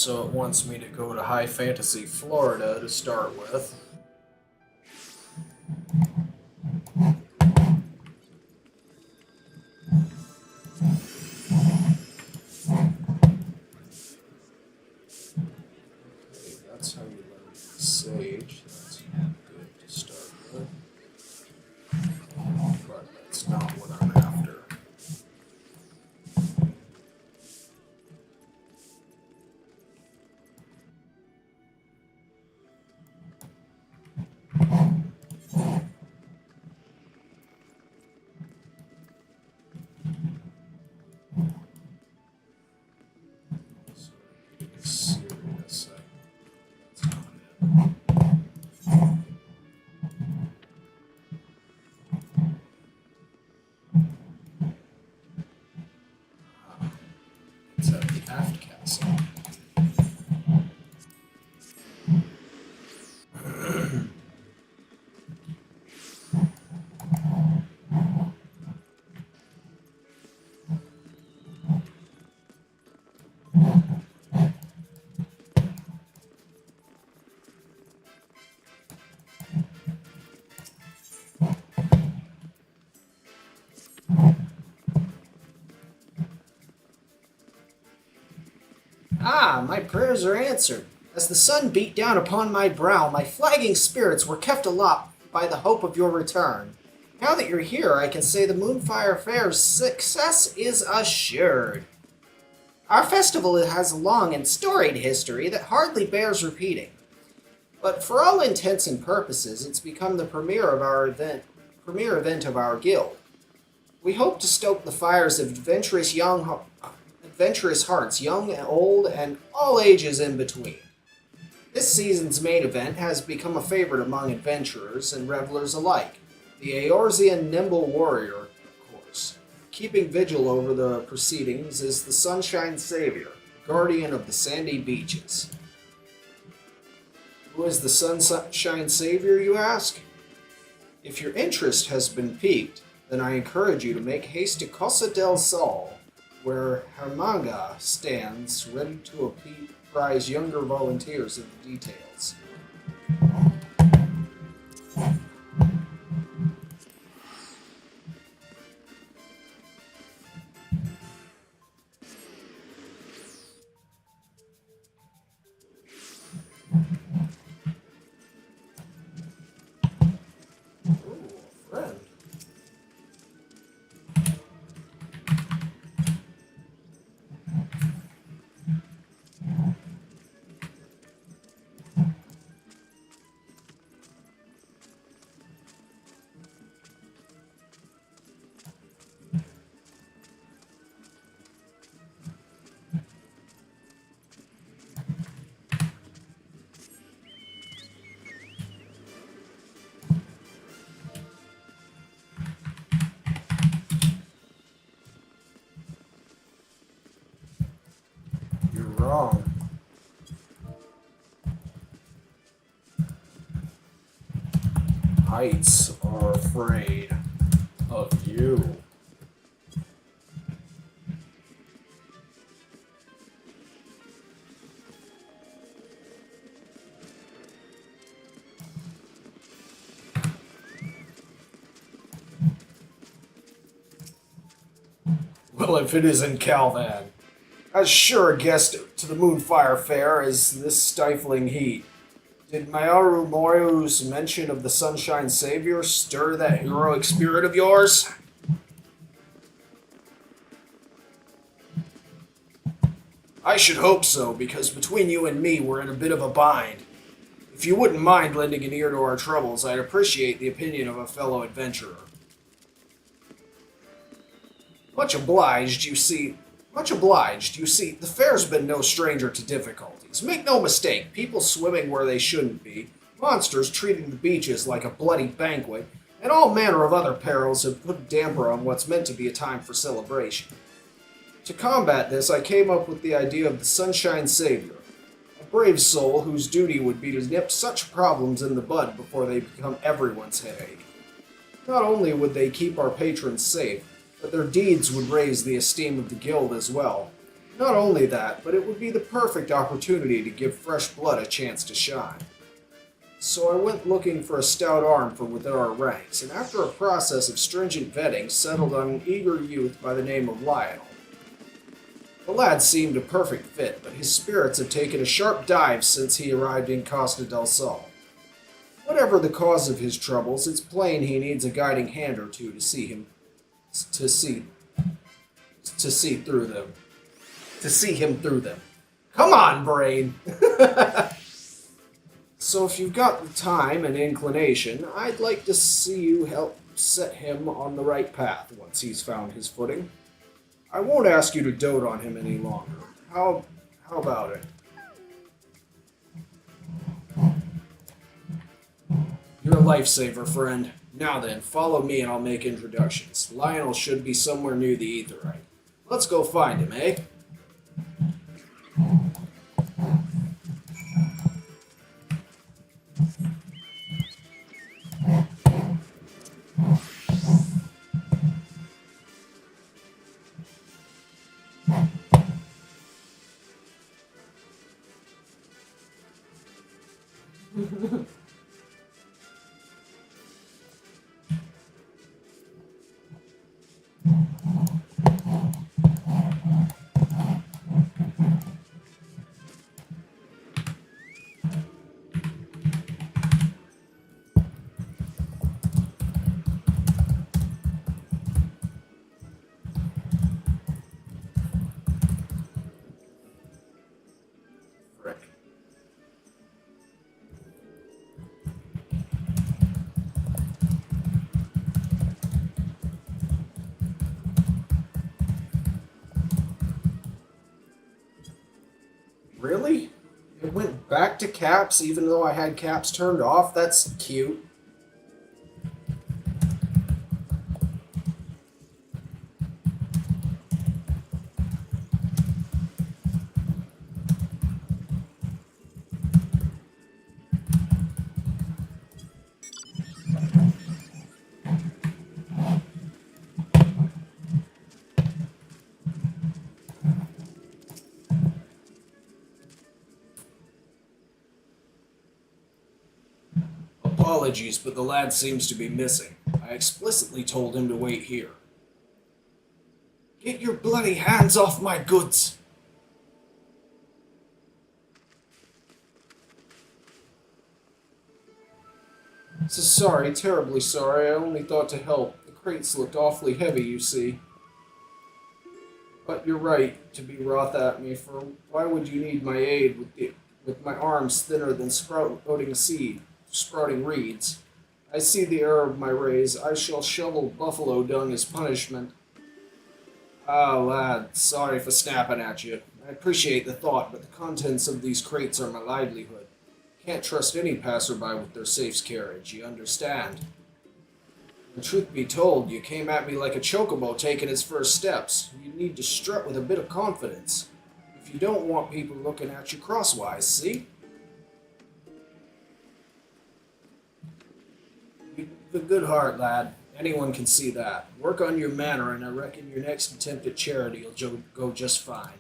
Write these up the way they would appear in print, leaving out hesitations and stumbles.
so it wants me to go to High Fantasy Florida to start with. Okay, that's how you learn Sage. That's good to start with. But that's not what I'm after. So, getting serious. That's not it. It's at the Aft Castle. Ah, my prayers are answered. As the sun beat down upon my brow, my flagging spirits were kept aloft by the hope of your return. Now that you're here, I can say the Moonfire Faire's success is assured. Our festival has a long and storied history that hardly bears repeating. But for all intents and purposes, it's become the premier event of our guild. We hope to stoke the fires of adventurous hearts, young and old, and all ages in between. This season's main event has become a favorite among adventurers and revelers alike, the Eorzean Nimble Warrior, of course. Keeping vigil over the proceedings is the Sunshine Savior, guardian of the sandy beaches. Who is the Sunshine Savior, you ask? If your interest has been piqued, then I encourage you to make haste to Costa del Sol, where Hermanga stands ready to apprise younger volunteers of the details. Ooh, a friend. You're wrong. Heights are afraid of you. Well, if it isn't Calvan. As sure a guest to the Moonfire Fair as this stifling heat. Did Mayoru Morio's mention of the Sunshine Savior stir that heroic spirit of yours? I should hope so, because between you and me, we're in a bit of a bind. If you wouldn't mind lending an ear to our troubles, I'd appreciate the opinion of a fellow adventurer. Much obliged, you see. The fair's been no stranger to difficulties. Make no mistake, people swimming where they shouldn't be, monsters treating the beaches like a bloody banquet, and all manner of other perils have put a damper on what's meant to be a time for celebration. To combat this, I came up with the idea of the Sunshine Savior, a brave soul whose duty would be to nip such problems in the bud before they become everyone's headache. Not only would they keep our patrons safe, but their deeds would raise the esteem of the guild as well. Not only that, but it would be the perfect opportunity to give fresh blood a chance to shine. So I went looking for a stout arm from within our ranks, and after a process of stringent vetting, settled on an eager youth by the name of Lionel. The lad seemed a perfect fit, but his spirits have taken a sharp dive since he arrived in Costa del Sol. Whatever the cause of his troubles, it's plain he needs a guiding hand or two to see him to see through them. To see him through them. Come on, brain! So if you've got the time and inclination, I'd like to see you help set him on the right path once he's found his footing. I won't ask you to dote on him any longer. How about it? You're a lifesaver, friend. Now then, follow me and I'll make introductions. Lionel should be somewhere near the Aetheryte. Let's go find him, eh? Frick. Really? It went back to caps even though I had caps turned off? That's cute. Apologies, but the lad seems to be missing. I explicitly told him to wait here. Get your bloody hands off my goods! So sorry, terribly sorry. I only thought to help. The crates looked awfully heavy, you see. But you're right to be wroth at me, for why would you need my aid with my arms thinner than sprouting reeds? I see the error of my ways. I shall shovel buffalo dung as punishment. Ah, lad, sorry for snapping at you. I appreciate the thought, but the contents of these crates are my livelihood. Can't trust any passerby with their safe carriage, you understand? And truth be told, you came at me like a chocobo taking its first steps. You need to strut with a bit of confidence. If you don't want people looking at you crosswise, see? You've a good heart, lad. Anyone can see that. Work on your manner, and I reckon your next attempt at charity will go just fine.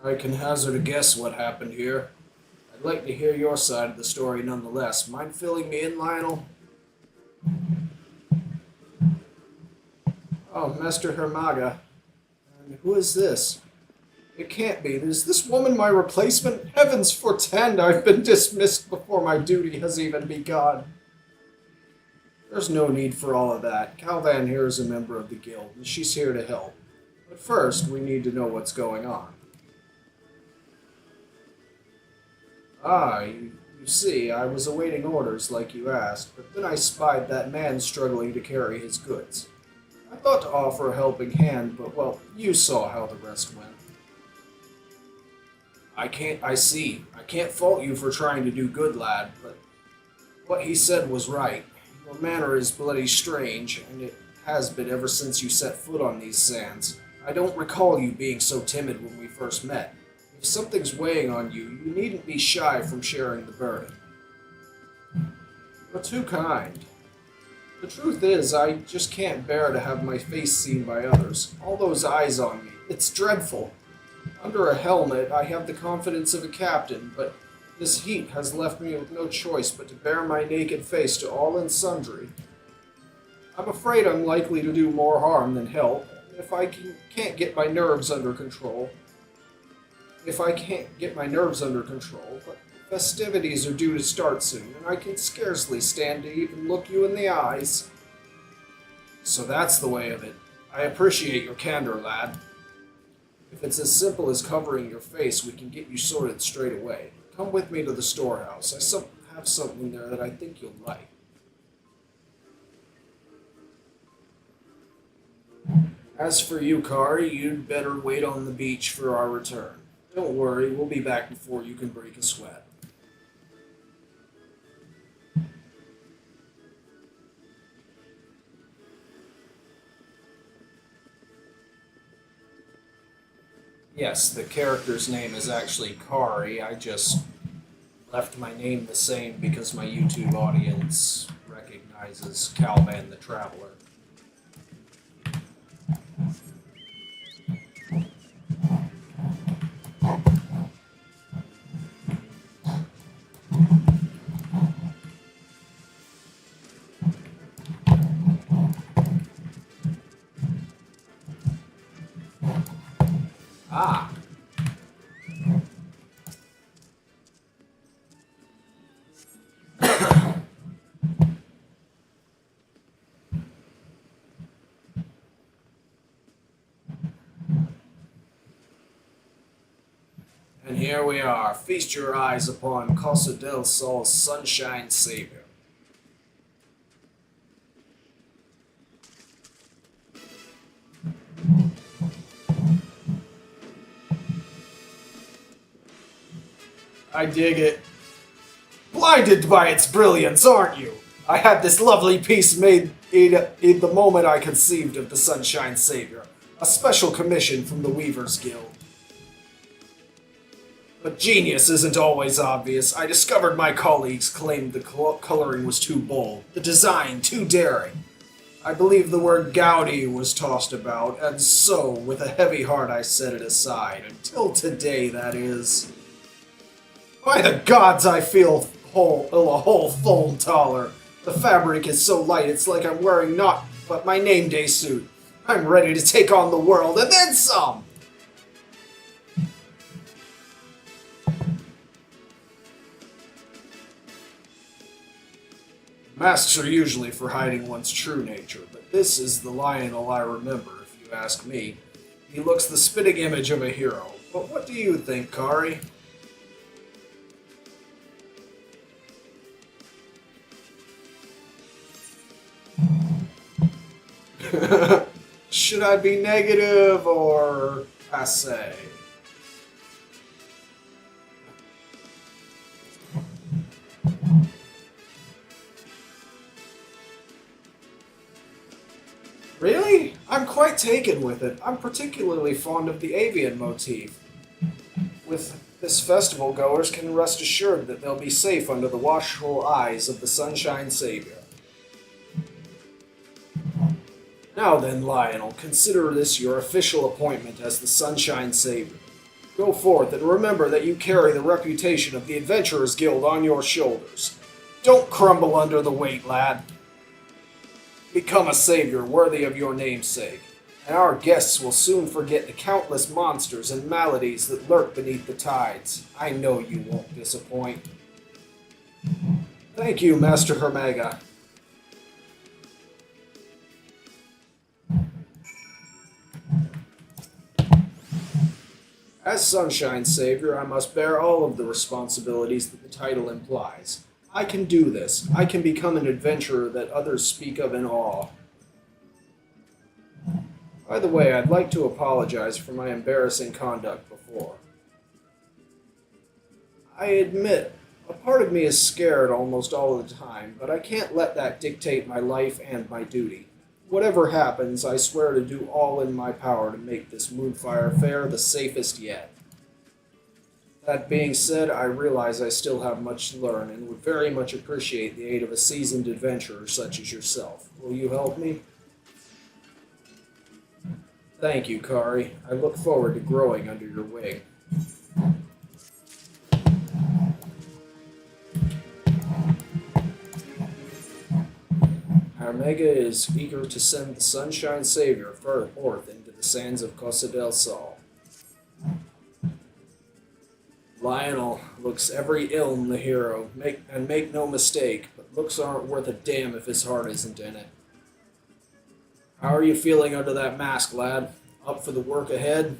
I can hazard a guess what happened here. I'd like to hear your side of the story nonetheless. Mind filling me in, Lionel? Oh, Master Hermaga. And who is this? It can't be. Is this woman my replacement? Heavens fortend, I've been dismissed before my duty has even begun. There's no need for all of that. Calvan here is a member of the guild, and she's here to help. But first, we need to know what's going on. Ah, you see, I was awaiting orders like you asked, but then I spied that man struggling to carry his goods. I thought to offer a helping hand, but, well, you saw how the rest went. I can't fault you for trying to do good, lad, but what he said was right. Your manner is bloody strange, and it has been ever since you set foot on these sands. I don't recall you being so timid when we first met. If something's weighing on you, you needn't be shy from sharing the burden. You're too kind. The truth is, I just can't bear to have my face seen by others. All those eyes on me. It's dreadful. Under a helmet, I have the confidence of a captain, but this heat has left me with no choice but to bare my naked face to all and sundry. I'm afraid I'm likely to do more harm than help if I can't get my nerves under control. But festivities are due to start soon, and I can scarcely stand to even look you in the eyes. So that's the way of it. I appreciate your candor, lad. If it's as simple as covering your face, we can get you sorted straight away. Come with me to the storehouse. I have something there that I think you'll like. As for you, Kari, you'd better wait on the beach for our return. Don't worry, we'll be back before you can break a sweat. Yes, the character's name is actually Kari. I just left my name the same because my YouTube audience recognizes Calvan the Traveler. Ah. And here we are. Feast your eyes upon Casa del Sol's Sunshine Savior. I dig it. Blinded by its brilliance, aren't you? I had this lovely piece made in the moment I conceived of the Sunshine Savior. A special commission from the Weavers Guild. But genius isn't always obvious. I discovered my colleagues claimed the coloring was too bold, the design too daring. I believe the word gaudy was tossed about, and so, with a heavy heart, I set it aside. Until today, that is. By the gods, I feel a whole fold taller. The fabric is so light, it's like I'm wearing naught but my name day suit. I'm ready to take on the world, and then some! Masks are usually for hiding one's true nature, but this is the Lionel I remember, if you ask me. He looks the spitting image of a hero. But what do you think, Kari? Should I be negative or passé? Really? I'm quite taken with it. I'm particularly fond of the avian motif. With this festival, goers can rest assured that they'll be safe under the watchful eyes of the Sunshine Savior. Now then, Lionel, consider this your official appointment as the Sunshine Savior. Go forth and remember that you carry the reputation of the Adventurers Guild on your shoulders. Don't crumble under the weight, lad. Become a savior worthy of your namesake, and our guests will soon forget the countless monsters and maladies that lurk beneath the tides. I know you won't disappoint. Thank you, Master Hermega. As Sunshine Savior, I must bear all of the responsibilities that the title implies. I can do this. I can become an adventurer that others speak of in awe. By the way, I'd like to apologize for my embarrassing conduct before. I admit, a part of me is scared almost all the time, but I can't let that dictate my life and my duty. Whatever happens, I swear to do all in my power to make this Moonfire Faire the safest yet. That being said, I realize I still have much to learn and would very much appreciate the aid of a seasoned adventurer such as yourself. Will you help me? Thank you, Kari. I look forward to growing under your wing. Armega is eager to send the Sunshine Savior forth into the sands of Costa del Sol. Lionel looks every ilm the hero, make no mistake, but looks aren't worth a damn if his heart isn't in it. How are you feeling under that mask, lad? Up for the work ahead?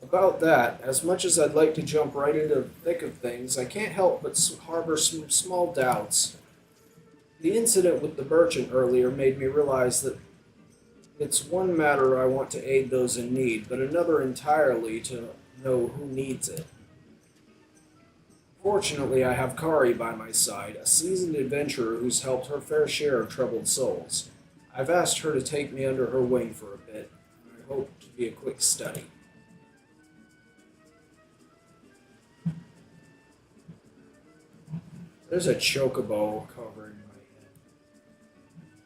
About that, as much as I'd like to jump right into the thick of things, I can't help but harbor some small doubts. The incident with the merchant earlier made me realize that it's one matter I want to aid those in need, but another entirely to know who needs it. Fortunately, I have Kari by my side, a seasoned adventurer who's helped her fair share of troubled souls. I've asked her to take me under her wing for a bit, and I hope to be a quick study. There's a chocobo covering my head.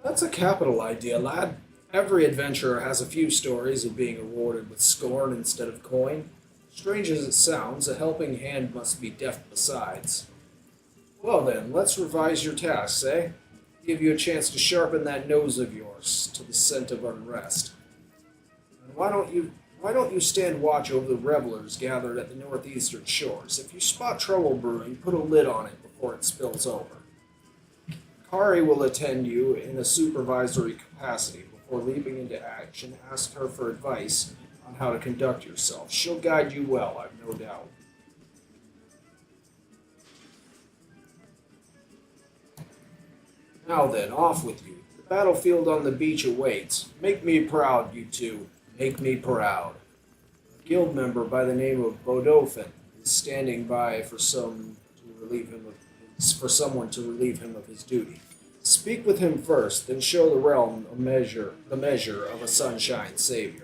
That's a capital idea, lad. Every adventurer has a few stories of being awarded with scorn instead of coin. Strange as it sounds, a helping hand must be deft besides. Well then, let's revise your tasks, eh? Give you a chance to sharpen that nose of yours to the scent of unrest. And why don't you stand watch over the revelers gathered at the northeastern shores? If you spot trouble brewing, put a lid on it before it spills over. Kari will attend you in a supervisory capacity. Before leaping into action, ask her for advice on how to conduct yourself. She'll guide you well, I've no doubt. Now then, off with you. The battlefield on the beach awaits. Make me proud, you two. Make me proud. A guild member by the name of Bodofin is standing by for someone to relieve him of his duty. Speak with him first, then show the realm the measure of a sunshine savior.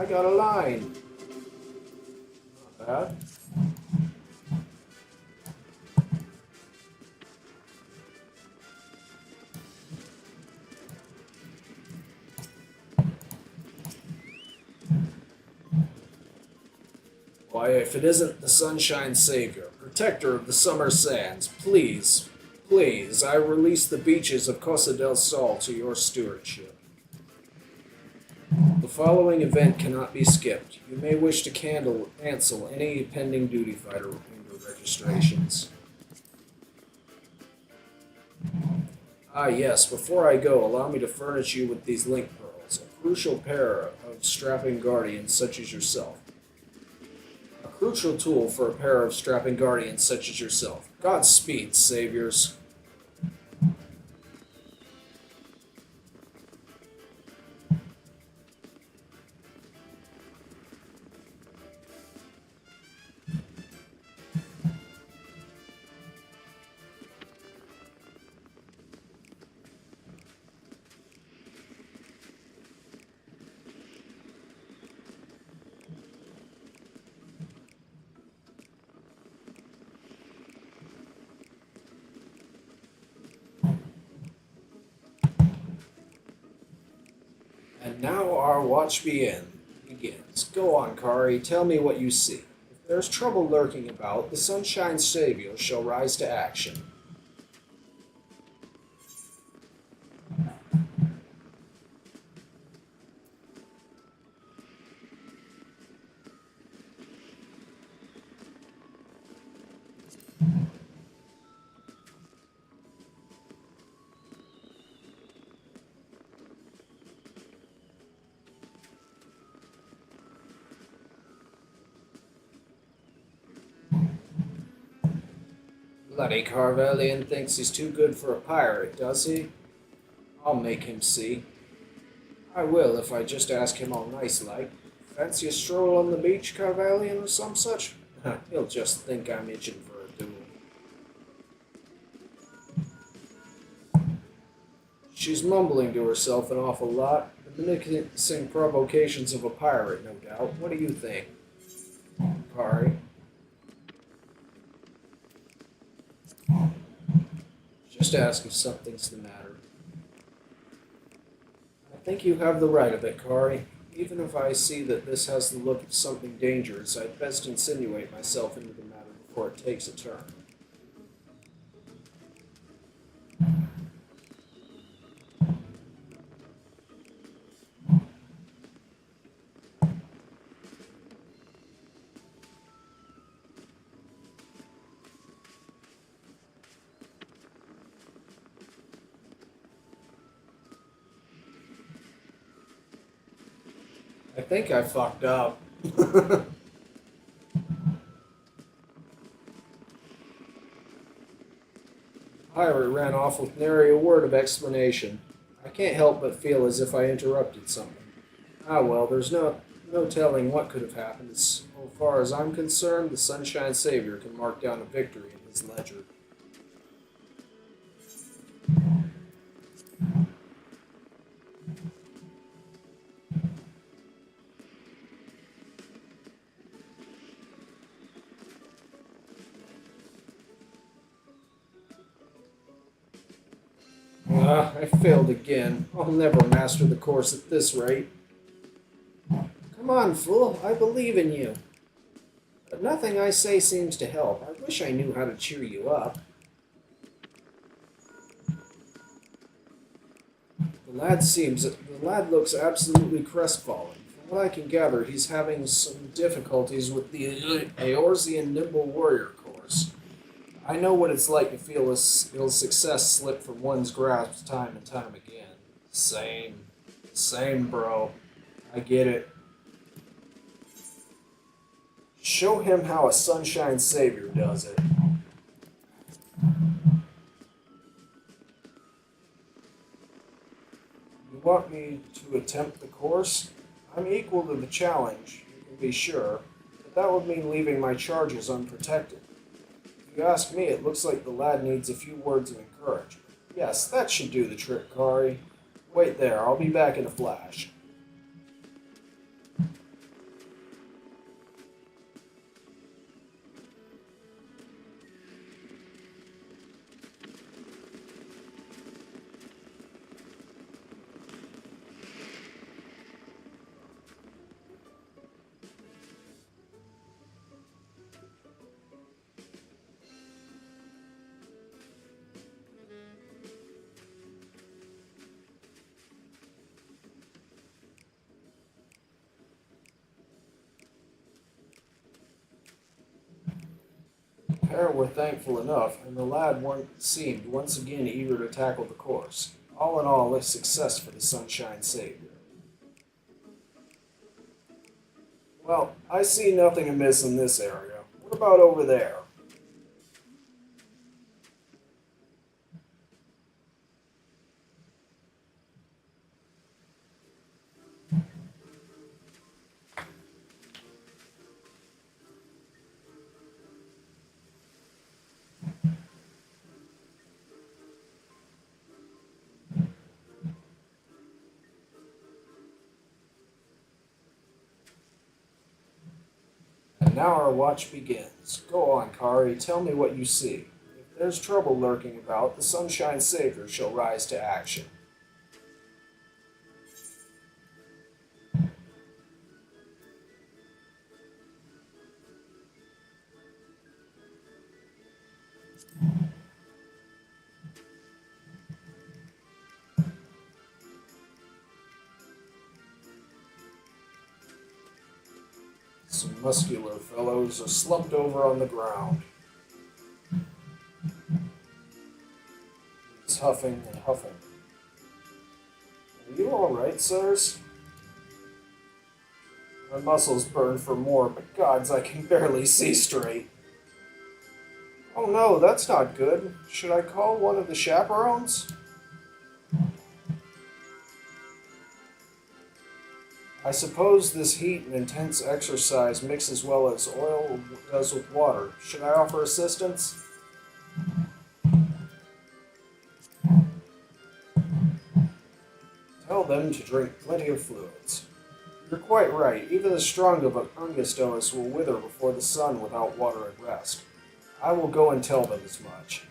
I got a line. Not bad. Why, if it isn't the Sunshine Savior, protector of the summer sands, please, please, I release the beaches of Costa del Sol to your stewardship. The following event cannot be skipped. You may wish to cancel any pending duty fighter registrations. Ah yes, before I go, allow me to furnish you with these link pearls, a crucial pair of strapping guardians such as yourself. A crucial tool for a pair of strapping guardians such as yourself. Godspeed, saviors. And now our watch begins. Go on, Kari, tell me what you see. If there's trouble lurking about, the Sunshine Savior shall rise to action. Bloody Carvelian thinks he's too good for a pirate, does he? I'll make him see. I will if I just ask him all nice-like. Fancy a stroll on the beach, Carvelian, or some such? He'll just think I'm itching for a duel. She's mumbling to herself an awful lot. The menacing provocations of a pirate, no doubt. What do you think, Kari? Just ask if something's the matter. I think you have the right of it, Kari. Even if I see that this has the look of something dangerous, I'd best insinuate myself into the matter before it takes a turn. I think I fucked up. Pirate ran off with nary a word of explanation. I can't help but feel as if I interrupted something. Ah well, there's no telling what could have happened. As far as I'm concerned, the Sunshine Savior can mark down a victory in his ledger. I failed again. I'll never master the course at this rate. Come on, fool. I believe in you. But nothing I say seems to help. I wish I knew how to cheer you up. The lad looks absolutely crestfallen. From what I can gather, he's having some difficulties with the Eorzean Nimble Warrior course. I know what it's like to feel ill success slip from one's grasp time and time again. Same, bro. I get it. Show him how a Sunshine Savior does it. You want me to attempt the course? I'm equal to the challenge, you can be sure, but that would mean leaving my charges unprotected. If you ask me, it looks like the lad needs a few words of encouragement. Yes, that should do the trick, Kari. Wait there, I'll be back in a flash. Faire were thankful enough, and the lad seemed once again eager to tackle the course. All in all, a success for the Sunshine Savior. Well, I see nothing amiss in this area. What about over there? And now our watch begins. Go on, Kari, tell me what you see. If there's trouble lurking about, the Sunshine Savior shall rise to action. Some muscular fellows are slumped over on the ground. He's huffing and huffing. Are you all right, sirs? My muscles burn for more, but gods, I can barely see straight. Oh no, that's not good. Should I call one of the chaperones? I suppose this heat and intense exercise mix as well as oil does with water. Should I offer assistance? them to drink plenty of fluids. You're quite right. Even the strong of Ungustoas will wither before the sun without water and rest. I will go and tell them as much.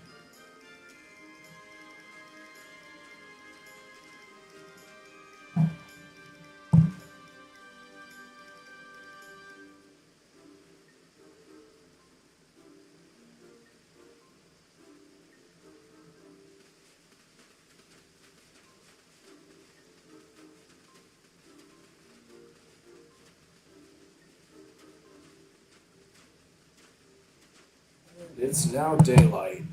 It's now daylight.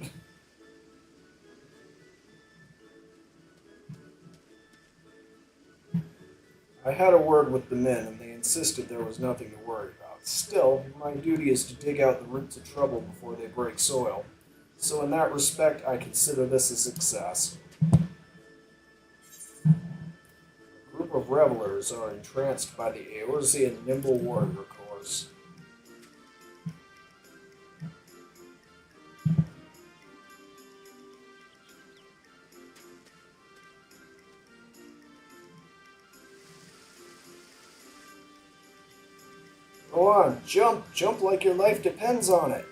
I had a word with the men, and they insisted there was nothing to worry about. Still, my duty is to dig out the roots of trouble before they break soil. So in that respect, I consider this a success. A group of revelers are entranced by the Eorzean nimble warrior course. Go on, jump like your life depends on it.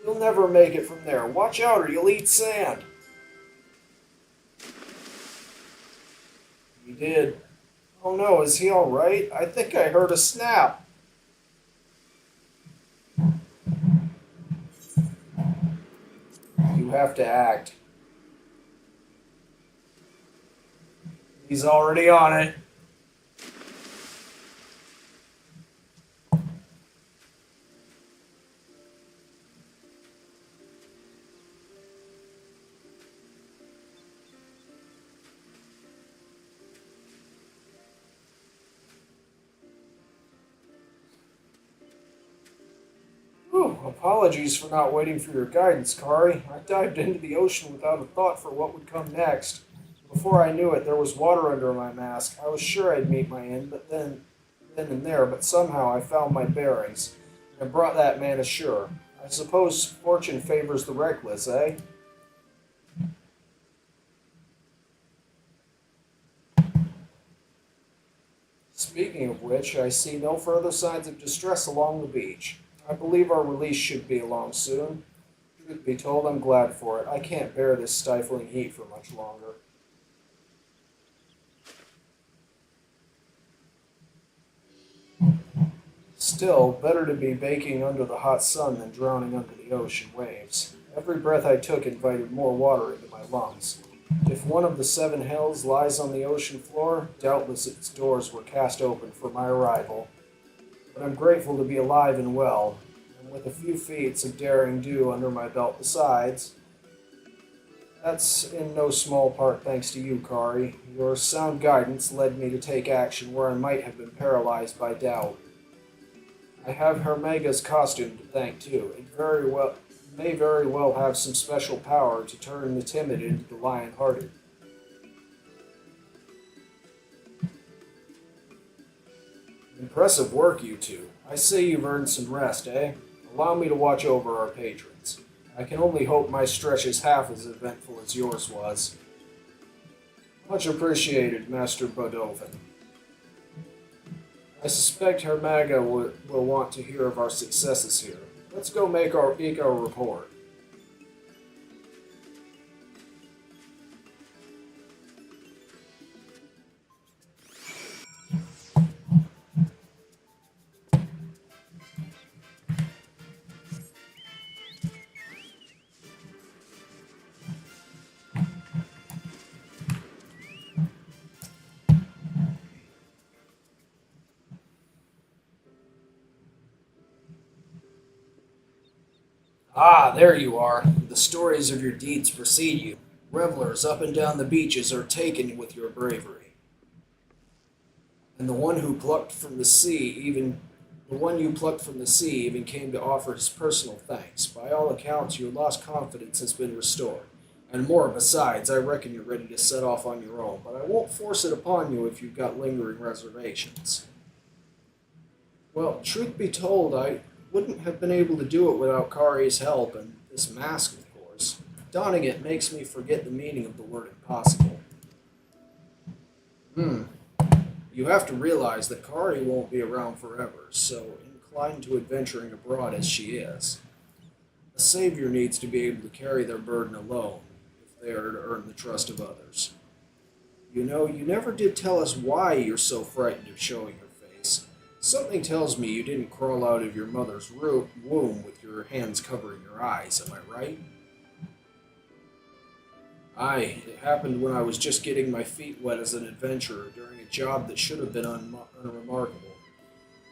You'll never make it from there. Watch out or you'll eat sand. He did. Oh no, is he alright? I think I heard a snap. You have to act. He's already on it. Apologies for not waiting for your guidance, Kari. I dived into the ocean without a thought for what would come next. Before I knew it, there was water under my mask. I was sure I'd meet my end, but then and there, but somehow I found my bearings and brought that man ashore. I suppose fortune favors the reckless, eh? Speaking of which, I see no further signs of distress along the beach. I believe our release should be along soon. Truth be told, I'm glad for it. I can't bear this stifling heat for much longer. Still, better to be baking under the hot sun than drowning under the ocean waves. Every breath I took invited more water into my lungs. If one of the 7 hells lies on the ocean floor, doubtless its doors were cast open for my arrival. But I'm grateful to be alive and well, and with a few feats of daring do under my belt besides. That's in no small part thanks to you, Kari. Your sound guidance led me to take action where I might have been paralyzed by doubt. I have Hermega's costume to thank too. It may very well have some special power to turn the timid into the lion-hearted. Impressive work, you two. I say you've earned some rest, eh? Allow me to watch over our patrons. I can only hope my stretch is half as eventful as yours was. Much appreciated, Master Bodovin. I suspect Hermaga will want to hear of our successes here. Let's go make our report. Ah, there you are. The stories of your deeds precede you. Revelers up and down the beaches are taken with your bravery. And the one you plucked from the sea even came to offer his personal thanks. By all accounts, your lost confidence has been restored. And more besides, I reckon you're ready to set off on your own, but I won't force it upon you if you've got lingering reservations. Well, truth be told, I wouldn't have been able to do it without Kari's help, and this mask, of course. Donning it makes me forget the meaning of the word impossible. Hmm. You have to realize that Kari won't be around forever, so inclined to adventuring abroad as she is, a savior needs to be able to carry their burden alone if they are to earn the trust of others. You know, you never did tell us why you're so frightened of showing your face. Something tells me you didn't crawl out of your mother's womb with your hands covering your eyes, am I right? Aye, it happened when I was just getting my feet wet as an adventurer during a job that should have been unremarkable.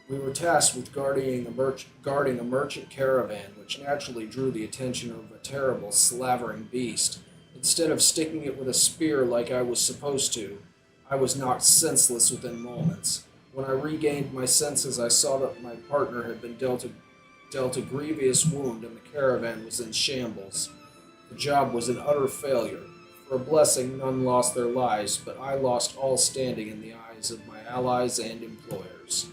We were tasked with guarding a merchant caravan, which naturally drew the attention of a terrible, slavering beast. Instead of sticking it with a spear like I was supposed to, I was knocked senseless within moments. When I regained my senses, I saw that my partner had been dealt a grievous wound and the caravan was in shambles. The job was an utter failure. For a blessing, none lost their lives, but I lost all standing in the eyes of my allies and employers.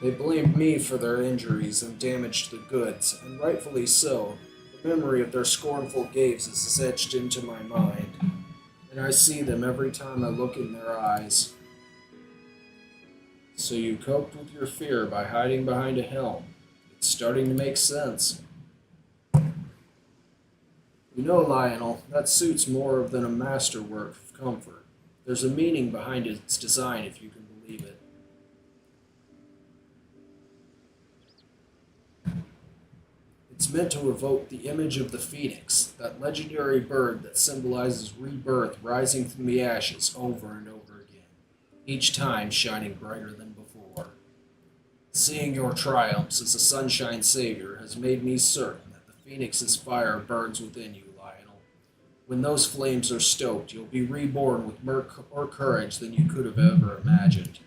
They blamed me for their injuries and damage to the goods, and rightfully so. The memory of their scornful gazes is etched into my mind, and I see them every time I look in their eyes. So you coped with your fear by hiding behind a helm. It's starting to make sense. You know, Lionel, that suit's more than a masterwork of comfort. There's a meaning behind its design, if you can believe it. It's meant to evoke the image of the phoenix, that legendary bird that symbolizes rebirth rising from the ashes over and over again, each time shining brighter than before. Seeing your triumphs as a sunshine savior has made me certain that the phoenix's fire burns within you, Lionel. When those flames are stoked, you'll be reborn with more courage than you could have ever imagined.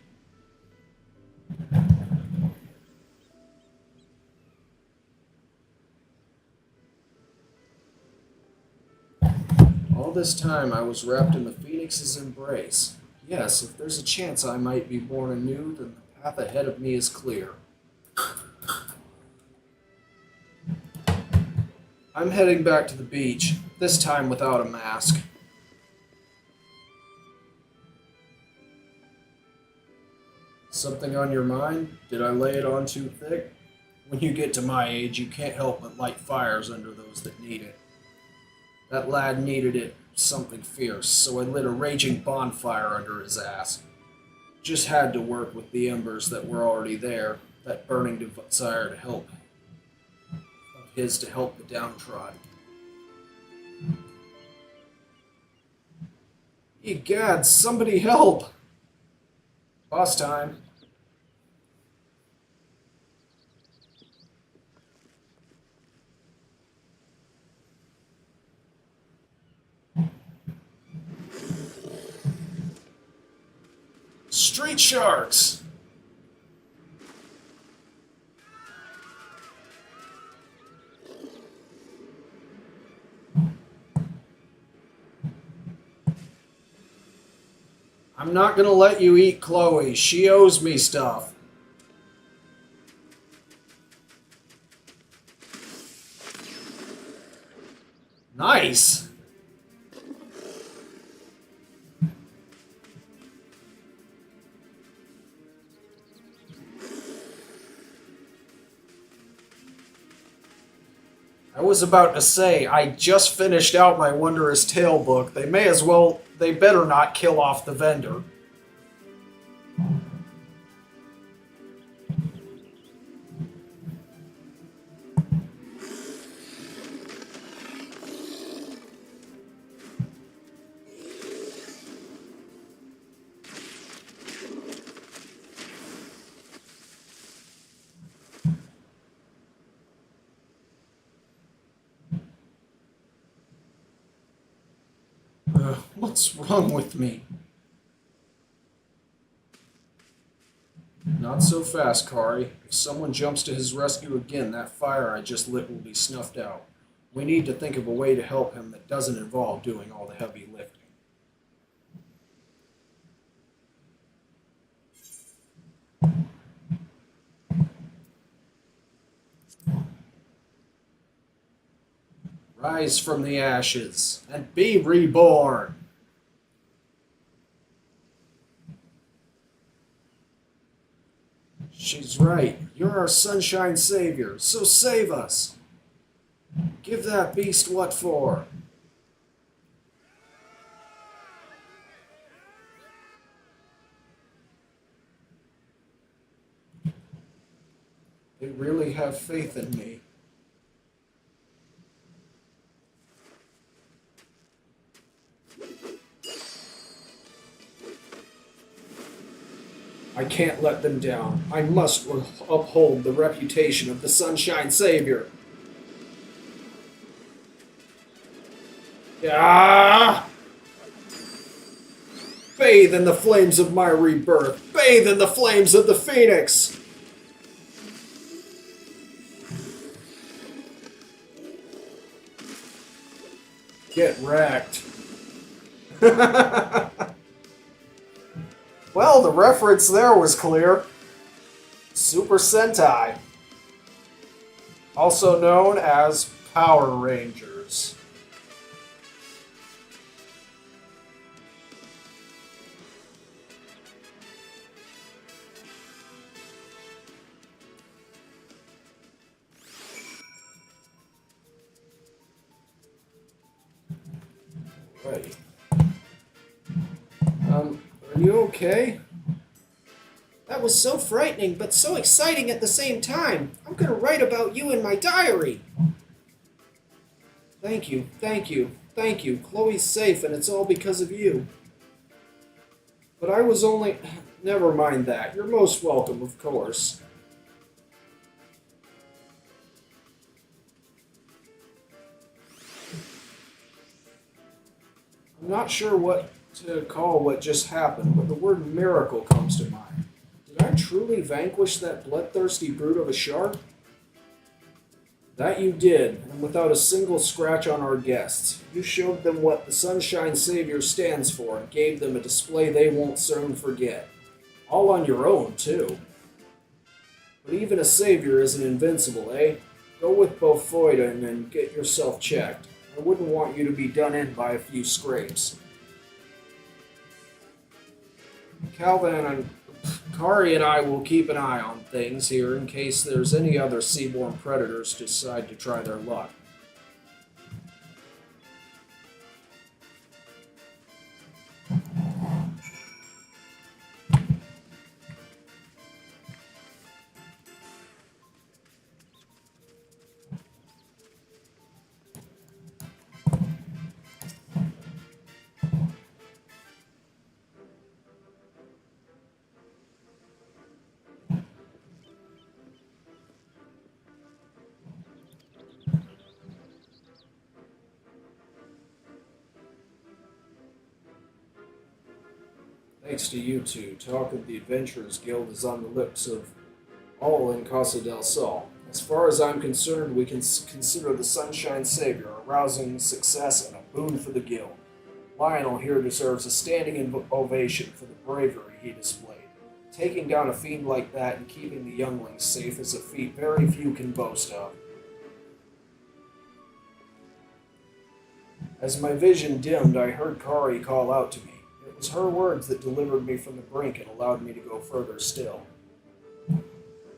All this time I was wrapped in the phoenix's embrace. Yes, if there's a chance I might be born anew, then the path ahead of me is clear. I'm heading back to the beach, this time without a mask. Something on your mind? Did I lay it on too thick? When you get to my age, you can't help but light fires under those that need it. That lad needed it something fierce, so I lit a raging bonfire under his ass. Just had to work with the embers that were already there, that burning desire to help, of his to help the downtrodden. Egad, somebody help! Boss time. Street sharks! I'm not gonna let you eat Chloe. She owes me stuff. Nice! I was about to say, I just finished out my Wondrous Tale book. They better not kill off the vendor. What's wrong with me? Not so fast, Kari. If someone jumps to his rescue again, that fire I just lit will be snuffed out. We need to think of a way to help him that doesn't involve doing all the heavy lifting. Rise from the ashes and be reborn. She's right. You're our sunshine savior, so save us. Give that beast what for. They really have faith in me. I can't let them down. I must uphold the reputation of the Sunshine Savior. Ah! Bathe in the flames of my rebirth. Bathe in the flames of the Phoenix. Get wrecked. Well, the reference there was clear. Super Sentai. Also known as Power Rangers. Right. Are you okay? That was so frightening, but so exciting at the same time. I'm gonna write about you in my diary. Thank you, thank you, thank you. Chloe's safe, and it's all because of you. But I was only... Never mind that. You're most welcome, of course. I'm not sure what to call what just happened, but the word miracle comes to mind. Did I truly vanquish that bloodthirsty brute of a shark? That you did, and without a single scratch on our guests. You showed them what the Sunshine Savior stands for and gave them a display they won't soon forget. All on your own, too. But even a savior isn't invincible, eh? Go with Bofoida and get yourself checked. I wouldn't want you to be done in by a few scrapes. Calvin and Kari and I will keep an eye on things here in case there's any other seaborne predators decide to try their luck. Thanks to you two, talk of the Adventurers Guild is on the lips of all in Casa del Sol. As far as I'm concerned, we can consider the Sunshine Savior a rousing success and a boon for the Guild. Lionel here deserves a standing ovation for the bravery he displayed. Taking down a fiend like that and keeping the younglings safe is a feat very few can boast of. As my vision dimmed, I heard Kari call out to me. It was her words that delivered me from the brink and allowed me to go further still.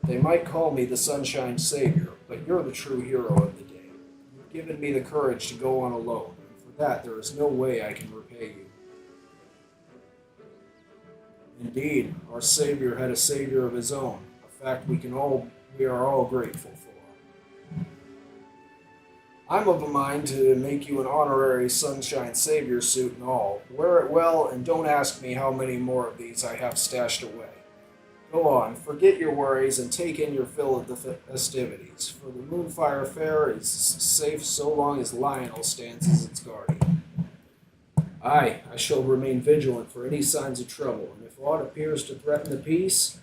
They might call me the Sunshine Savior, but you're the true hero of the day. You've given me the courage to go on alone, and for that there is no way I can repay you. Indeed, our Savior had a Savior of his own, a fact we are all grateful for. I'm of a mind to make you an honorary Sunshine Savior suit and all. Wear it well, and don't ask me how many more of these I have stashed away. Go on, forget your worries and take in your fill of the festivities, for the Moonfire Faire is safe so long as Lionel stands as its guardian. Aye, I shall remain vigilant for any signs of trouble, and if aught appears to threaten the peace,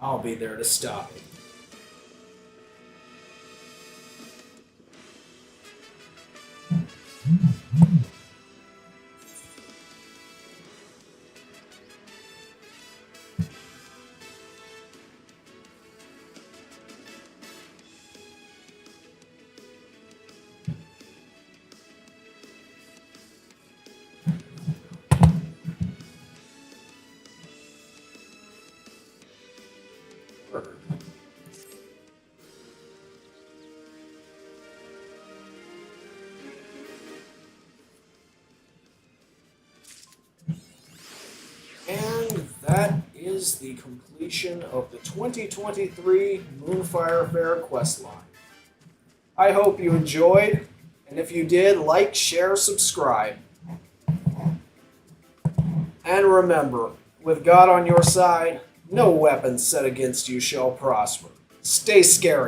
I'll be there to stop it. Word. And that is the completion of the 2023 Moonfire Faire Questline. I hope you enjoyed, and if you did, like, share, subscribe. And remember, with God on your side, no weapon set against you shall prosper. Stay scary.